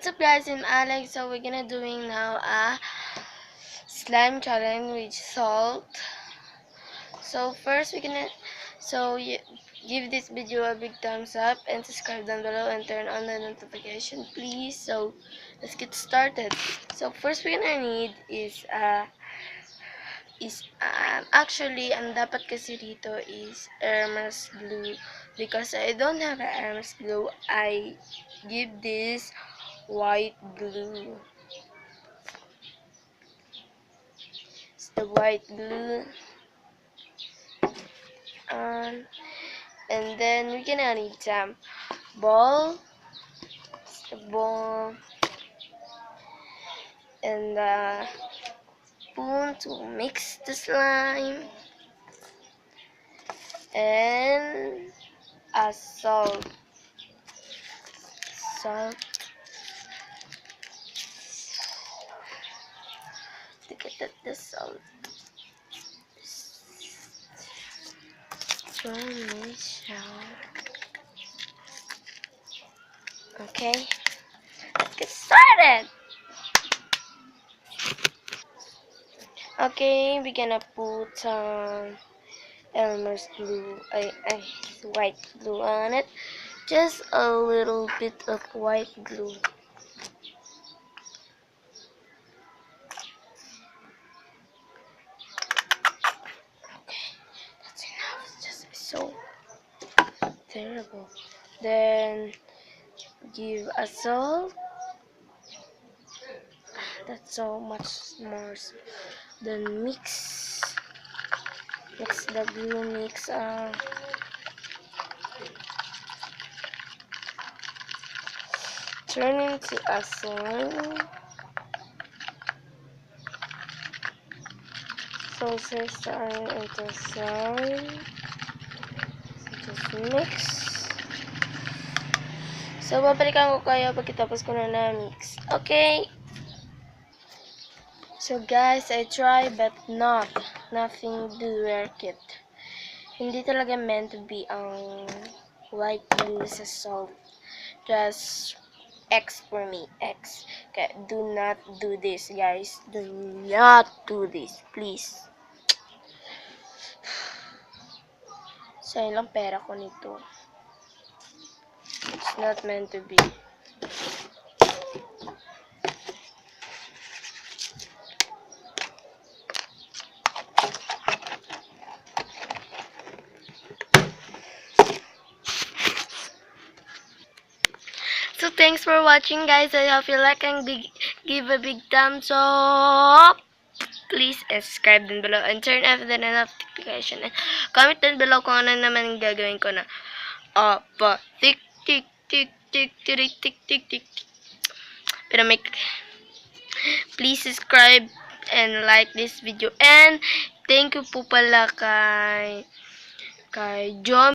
What's up guys, I'm Alex. So we're gonna doing now a slime challenge with salt. So first give this video a big thumbs up and subscribe down below and turn on the notification please. So let's get started. So first we're gonna need is actually ang dapat kasi dito is Hermes glue, because I don't have a Hermes glue. I give this white glue. It's the white glue. And then we're gonna need some ball. It's the ball. And the spoon to mix the slime. And a salt. Salt. To get the salt. Okay, let's get started. Okay, we're gonna put some Elmer's glue, white glue on it. Just a little bit of white glue. Okay, that's enough. It's just so terrible. Then give a salt. That's so much more. Then mix the glue. Turn into a slime. So turn into slime. So just mix. So babalikan ko kayo pagkatapos ko na mix. Okay. So guys, I try but nothing do work it. Hindi talaga meant to be ang white glue sa salt. Just X for me, X. Okay, do not do this, guys. Do not do this, please. Sayang lang pera ko nito. It's not meant to be. So thanks for watching guys. I hope you like and give a big thumbs up. Please subscribe down below and turn off the notification. And comment down below kung ano naman gagawin ko na. Tik tik tik tik tik tik tik tik. Pero please subscribe and like this video. And thank you po pala kay John